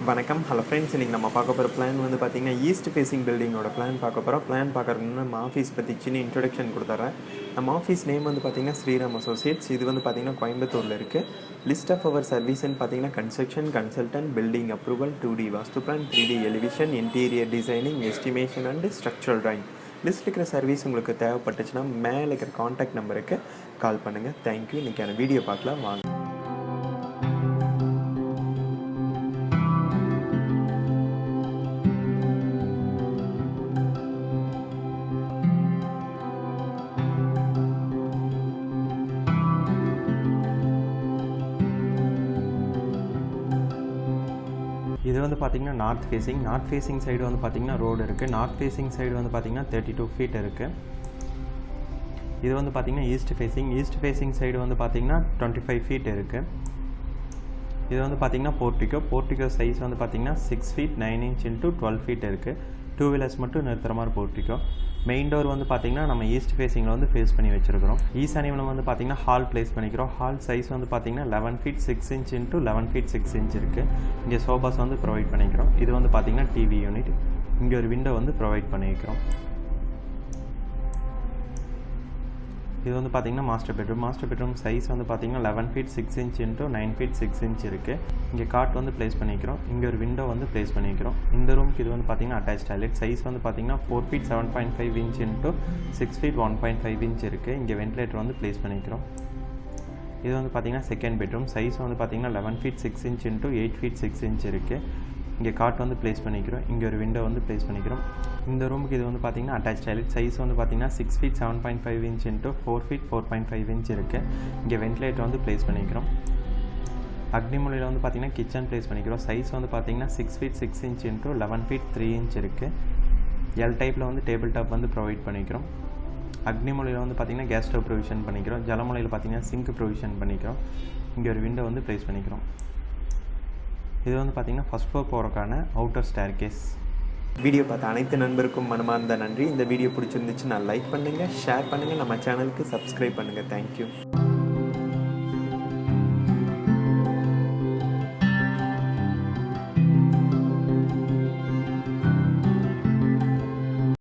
வணக்கம். Hello friends. இன்றைக்கி நம்ம பார்க்க போகிற பிளான் வந்து பார்த்திங்கன்னா ஈஸ்ட் ஃபேஸிங் பில்டிங்கோட பிளான் பார்க்க போகிறோம். பிளான் பார்க்குறதுக்கு நம்ம ஆஃபீஸ் பற்றி சின்ன இன்ட்ரொடக்ஷன் கொடுத்துட்றேன். நம்ம ஆஃபீஸ் நேம் வந்து பார்த்திங்கன்னா ஸ்ரீராம் அசோசியேட்ஸ். இது வந்து பார்த்திங்கன்னா கோயம்புத்தூரில் இருக்குது. லிஸ்ட் ஆஃப் அவர் சர்வீஸ்ன்னு பார்த்திங்கன்னா construction consultant, building approval, 2D vastu plan, 3D elevation, interior designing, estimation and structural drawing. List இருக்கிற சர்வீஸ் உங்களுக்கு தேவைப்பட்டுச்சுன்னா மேலே இருக்கிற காண்டாக்ட் நம்பருக்கு கால் பண்ணுங்கள். தேங்க்யூ. இன்றைக்கான வீடியோ பார்க்கலாம் வாங்க. இது வந்து பார்த்திங்கன்னா நார்த் ஃபேஸிங் சைடு வந்து பார்த்திங்கன்னா ரோடு இருக்குது. நார்த் ஃபேஸிங் சைடு வந்து பார்த்திங்கன்னா 32 ஃபீட் இருக்குது. இது வந்து பார்த்திங்கன்னா ஈஸ்ட் ஃபேஸிங் சைடு வந்து பார்த்திங்கன்னா 25 ஃபீட் இருக்குது. இது வந்து பார்த்திங்கன்னா போர்ட்டிகோ சைஸ் வந்து பார்த்திங்கன்னா 6 ஃபீட் 9 இன்ச் இன்ட்டு 12 ஃபீட் இருக்குது. 2 வீலர்ஸ் மட்டும் நிறுத்துகிற மாதிரி போர்ட்டிகோ. மெயின் டோர் வந்து பார்த்திங்கன்னா நம்ம ஈஸ்ட் ஃபேஸிங்கில் வந்து ஃபேஸ் பண்ணி வச்சுருக்கிறோம். ஈசானியில் வந்து பார்த்திங்கன்னா ஹால் ப்ளேஸ் பண்ணிக்கிறோம். ஹால் சைஸ் வந்து பார்த்திங்கன்னா 11 feet 6 inch into 11 feet 6 inch இருக்குது. இங்கே சோஃபாஸ் வந்து ப்ரொவைட் பண்ணிக்கிறோம். இது வந்து பார்த்திங்கன்னா டிவி யூனிட். இங்கே ஒரு விண்டோ வந்து ப்ரொவைட் பண்ணிக்கிறோம். இது வந்து பார்த்திங்கன்னா மாஸ்டர் பெட்ரூம் சைஸ் வந்து பார்த்திங்கன்னா 11 feet 6 inch into 9 feet 6 inch இருக்குது. இங்கே காட் வந்து ப்ளேஸ் பண்ணிக்கிறோம். இங்கே ஒரு விண்டோ வந்து ப்ளேஸ் பண்ணிக்கிறோம். இந்த ரூமுக்கு இது வந்து பார்த்திங்கன்னா அட்டாச் டாய்லெட். சைஸ் வந்து பார்த்திங்கன்னா 4 feet 7.5 inch into 6 feet 1.5 inch இருக்குது. இங்கே வென்டிலேட்டர் வந்து ப்ளேஸ் பண்ணிக்கிறோம். இது வந்து பார்த்திங்கன்னா செகண்ட் பெட்ரூம். சைஸ் வந்து பார்த்திங்கன்னா 11 feet 6 inch into 8 feet 6 inch இருக்குது. இங்கே காட் வந்து ப்ளேஸ் பண்ணிக்கிறோம். இங்கே ஒரு விண்டோ வந்து ப்ளேஸ் பண்ணிக்கிறோம். இந்த ரூமுக்கு இது வந்து பார்த்திங்கன்னா அட்டாச் டாய்லெட். சைஸ் வந்து பார்த்திங்கன்னா 6 feet 7.5 inch into 4 feet 4.5 inch இருக்குது. இங்கே வென்டிலேட்டர் வந்து ப்ளேஸ் பண்ணிக்கிறோம். அக்னிமூலையில் வந்து பார்த்திங்கன்னா கிச்சன் ப்ளேஸ் பண்ணிக்கிறோம். சைஸ் வந்து பார்த்திங்கன்னா 6 feet 6 inch into 11 feet 3 inch இருக்குது. எல் டைப்பில் வந்து டேபிள் டாப் வந்து ப்ரொவைட் பண்ணிக்கிறோம். அக்னிமூலையில் வந்து பார்த்திங்கன்னா கேஸ் ஸ்டவ் ப்ரொவிஷன் பண்ணிக்கிறோம். ஜலமூலையில் பார்த்திங்கன்னா சிங்க் ப்ரொவிஷன் பண்ணிக்கிறோம். இங்கே ஒரு விண்டோ வந்து ப்ளேஸ் பண்ணிக்கிறோம். இது வந்து பார்த்திங்கன்னா ஃபஸ்ட் ஃப்ளோர் போகிறக்கான அவுட்டர் ஸ்டேர் கேஸ். வீடியோ பார்த்த அனைத்து நண்பருக்கும் மனமார்ந்த நன்றி. இந்த வீடியோ பிடிச்சிருந்துச்சுன்னா லைக் பண்ணுங்கள், ஷேர் பண்ணுங்கள், நம்ம சேனலுக்கு சப்ஸ்கிரைப் பண்ணுங்கள். தேங்க்யூ.